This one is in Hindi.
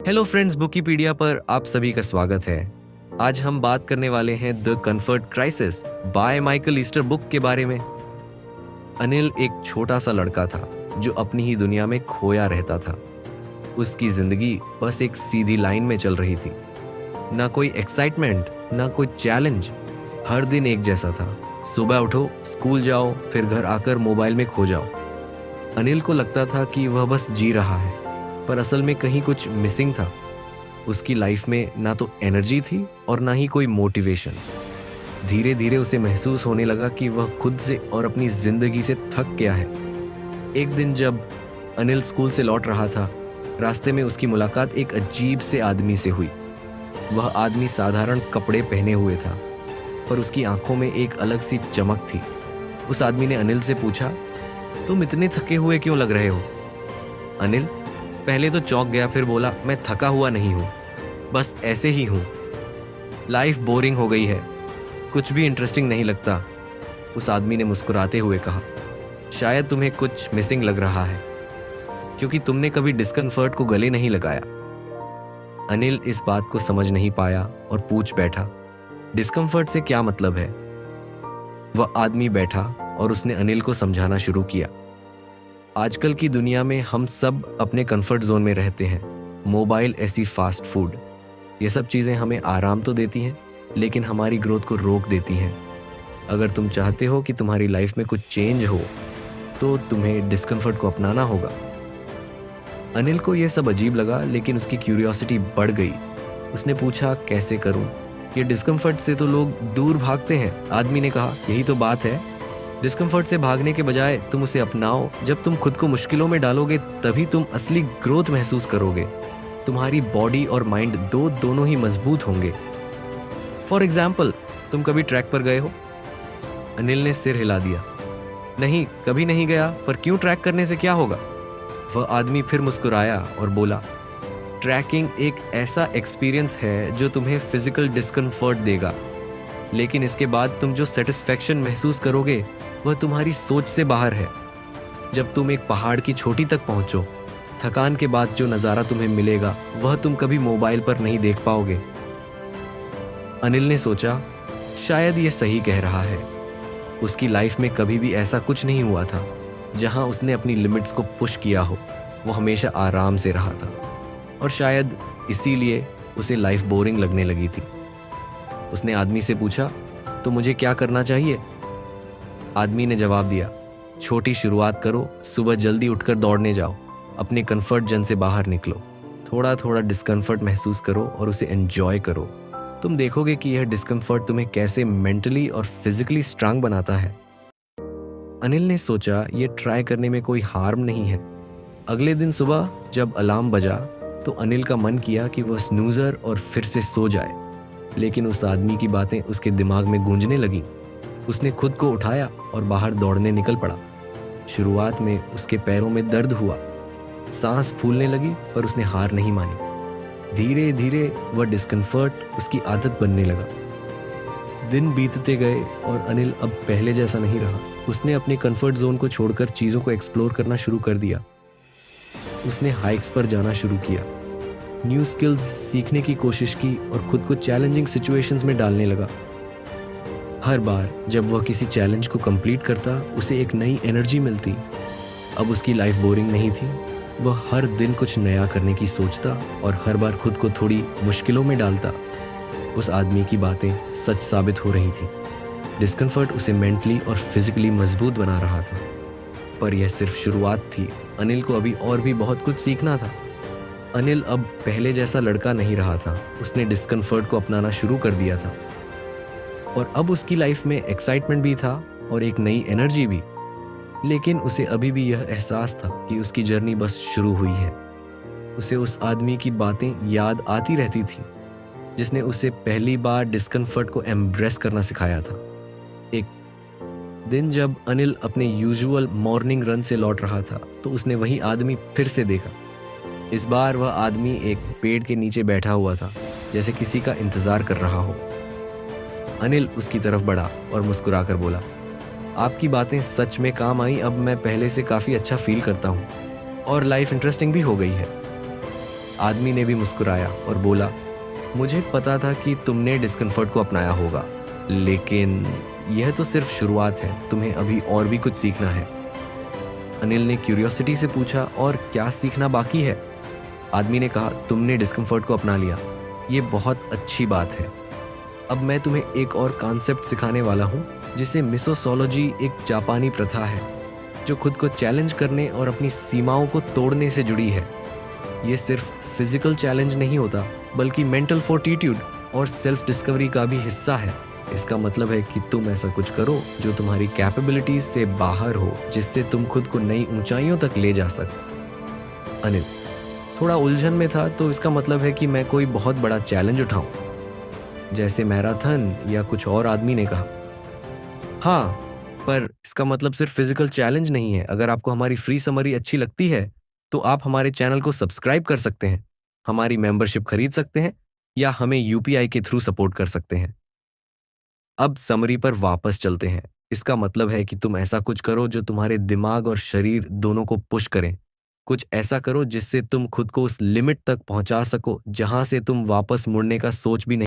हेलो फ्रेंड्स, बुकीपीडिया पर आप सभी का स्वागत है। आज हम बात करने वाले हैं the comfort crisis by Michael Easter book के बारे में। अनिल एक छोटा सा लड़का था जो अपनी ही दुनिया में खोया रहता था। उसकी जिंदगी बस एक सीधी लाइन में चल रही थी। ना कोई एक्साइटमेंट, ना कोई चैलेंज। हर दिन एक जैसा था। सुबह उठो, स्कूल जाओ, फिर घर आकर मोबाइल में खो जाओ। अनिल को लगता था कि वह बस जी रहा है, पर असल में कहीं कुछ मिसिंग था। उसकी लाइफ में ना तो एनर्जी थी और ना ही कोई मोटिवेशन। धीरे धीरे उसे महसूस होने लगा कि वह खुद से और अपनी जिंदगी से थक गया है। एक दिन जब अनिल स्कूल से लौट रहा था, रास्ते में उसकी मुलाकात एक अजीब से आदमी से हुई। वह आदमी साधारण कपड़े पहने हुए था, पर उसकी आंखों में एक अलग सी चमक थी। उस आदमी ने अनिल से पूछा, तुम इतने थके हुए क्यों लग रहे हो? अनिल पहले तो चौंक गया, फिर बोला, मैं थका हुआ नहीं हूं, बस ऐसे ही हूं। लाइफ बोरिंग हो गई है, कुछ भी इंटरेस्टिंग नहीं लगता। उस आदमी ने मुस्कुराते हुए कहा, शायद तुम्हें कुछ मिसिंग लग रहा है, क्योंकि तुमने कभी डिस्कम्फर्ट को गले नहीं लगाया। अनिल इस बात को समझ नहीं पाया और पूछ बैठा, डिस्कम्फर्ट से क्या मतलब है? वह आदमी बैठा और उसने अनिल को समझाना शुरू किया। आजकल की दुनिया में हम सब अपने कंफर्ट जोन में रहते हैं। मोबाइल, ऐसी फास्ट फूड, ये सब चीज़ें हमें आराम तो देती हैं, लेकिन हमारी ग्रोथ को रोक देती हैं। अगर तुम चाहते हो कि तुम्हारी लाइफ में कुछ चेंज हो, तो तुम्हें डिस्कम्फर्ट को अपनाना होगा। अनिल को यह सब अजीब लगा, लेकिन उसकी क्यूरियोसिटी बढ़ गई। उसने पूछा, कैसे करूं? ये डिस्कम्फर्ट से तो लोग दूर भागते हैं। आदमी ने कहा, यही तो बात है। डिस्कम्फर्ट से भागने के बजाय तुम उसे अपनाओ। जब तुम खुद को मुश्किलों में डालोगे, तभी तुम असली ग्रोथ महसूस करोगे। तुम्हारी बॉडी और माइंड दोनों ही मजबूत होंगे। फॉर एग्जाम्पल, तुम कभी ट्रैक पर गए हो? अनिल ने सिर हिला दिया, नहीं, कभी नहीं गया, पर क्यों? ट्रैक करने से क्या होगा? वह आदमी फिर मुस्कुराया और बोला, ट्रैकिंग एक ऐसा एक्सपीरियंस है जो तुम्हें फिजिकल डिस्कम्फर्ट देगा, लेकिन इसके बाद तुम जो सेटिस्फैक्शन महसूस करोगे, वह तुम्हारी सोच से बाहर है। जब तुम एक पहाड़ की चोटी तक पहुंचो, थकान के बाद जो नज़ारा तुम्हें मिलेगा, वह तुम कभी मोबाइल पर नहीं देख पाओगे। अनिल ने सोचा, शायद यह सही कह रहा है। उसकी लाइफ में कभी भी ऐसा कुछ नहीं हुआ था जहां उसने अपनी लिमिट्स को पुश किया हो। वो हमेशा आराम से रहा था, और शायद इसीलिए उसे लाइफ बोरिंग लगने लगी थी। उसने आदमी से पूछा, तो मुझे क्या करना चाहिए? आदमी ने जवाब दिया, छोटी शुरुआत करो। सुबह जल्दी उठकर दौड़ने जाओ। अपने कंफर्ट जोन से बाहर निकलो। थोड़ा थोड़ा डिस्कम्फर्ट महसूस करो और उसे एंजॉय करो। तुम देखोगे कि यह डिस्कम्फर्ट तुम्हें कैसे मेंटली और फिजिकली स्ट्रांग बनाता है। अनिल ने सोचा, यह ट्राई करने में कोई हार्म नहीं है। अगले दिन सुबह जब अलार्म बजा, तो अनिल का मन किया कि वह स्नूजर और फिर से सो जाए, लेकिन उस आदमी की बातें उसके दिमाग में गूंजने लगी। उसने खुद को उठाया और बाहर दौड़ने निकल पड़ा। शुरुआत में उसके पैरों में दर्द हुआ, सांस फूलने लगी, पर उसने हार नहीं मानी। धीरे धीरे वह डिस्कम्फर्ट उसकी आदत बनने लगा। दिन बीतते गए और अनिल अब पहले जैसा नहीं रहा। उसने अपने कंफर्ट जोन को छोड़कर चीज़ों को एक्सप्लोर करना शुरू कर दिया। उसने हाइक्स पर जाना शुरू किया, न्यू स्किल्स सीखने की कोशिश की और खुद को चैलेंजिंग सिचुएशंस में डालने लगा। हर बार जब वह किसी चैलेंज को कंप्लीट करता, उसे एक नई एनर्जी मिलती। अब उसकी लाइफ बोरिंग नहीं थी। वह हर दिन कुछ नया करने की सोचता और हर बार खुद को थोड़ी मुश्किलों में डालता। उस आदमी की बातें सच साबित हो रही थी। डिस्कम्फर्ट उसे मेंटली और फिजिकली मजबूत बना रहा था। पर यह सिर्फ शुरुआत थी। अनिल को अभी और भी बहुत कुछ सीखना था। अनिल अब पहले जैसा लड़का नहीं रहा था। उसने डिस्कम्फर्ट को अपनाना शुरू कर दिया था, और अब उसकी लाइफ में एक्साइटमेंट भी था और एक नई एनर्जी भी। लेकिन उसे अभी भी यह एहसास था कि उसकी जर्नी बस शुरू हुई है। उसे उस आदमी की बातें याद आती रहती थी, जिसने उसे पहली बार डिस्कम्फर्ट को एम्ब्रेस करना सिखाया था। एक दिन जब अनिल अपने यूजुअल मॉर्निंग रन से लौट रहा था, तो उसने वही आदमी फिर से देखा। इस बार वह आदमी एक पेड़ के नीचे बैठा हुआ था, जैसे किसी का इंतजार कर रहा हो। अनिल उसकी तरफ बढ़ा और मुस्कुराकर बोला, आपकी बातें सच में काम आई। अब मैं पहले से काफ़ी अच्छा फील करता हूँ और लाइफ इंटरेस्टिंग भी हो गई है। आदमी ने भी मुस्कुराया और बोला, मुझे पता था कि तुमने डिस्कम्फर्ट को अपनाया होगा, लेकिन यह तो सिर्फ शुरुआत है, तुम्हें अभी और भी कुछ सीखना है। अनिल ने क्यूरियोसिटी से पूछा, और क्या सीखना बाकी है? आदमी ने कहा, तुमने डिस्कम्फर्ट को अपना लिया, ये बहुत अच्छी बात है। अब मैं तुम्हें एक और कॉन्सेप्ट सिखाने वाला हूँ, जिसे मिसोसोलॉजी एक जापानी प्रथा है जो खुद को चैलेंज करने और अपनी सीमाओं को तोड़ने से जुड़ी है। ये सिर्फ फिजिकल चैलेंज नहीं होता, बल्कि मेंटल फोर्टिट्यूड और सेल्फ डिस्कवरी का भी हिस्सा है। इसका मतलब है कि तुम ऐसा कुछ करो जो तुम्हारी कैपेबिलिटीज से बाहर हो, जिससे तुम खुद को नई ऊंचाइयों तक ले जा सको। अनिल थोड़ा उलझन में था, तो इसका मतलब है कि मैं कोई बहुत बड़ा चैलेंज उठाऊं, जैसे मैराथन या कुछ और? आदमी ने कहा, हाँ, पर इसका मतलब सिर्फ फिजिकल चैलेंज नहीं है। अगर आपको हमारी फ्री समरी अच्छी लगती है, तो आप हमारे चैनल को सब्सक्राइब कर सकते हैं, हमारी मेंबरशिप खरीद सकते हैं, या हमें यूपीआई के थ्रू सपोर्ट कर सकते हैं। अब समरी पर वापस चलते हैं। इसका मतलब है कि तुम ऐसा कुछ करो जो तुम्हारे दिमाग और शरीर दोनों को पुश करें। कुछ ऐसा करो जिससे तुम खुद को उस लिमिट तक पहुंचा सको जहां से तुम वापस मुड़ने का सोच भी नहीं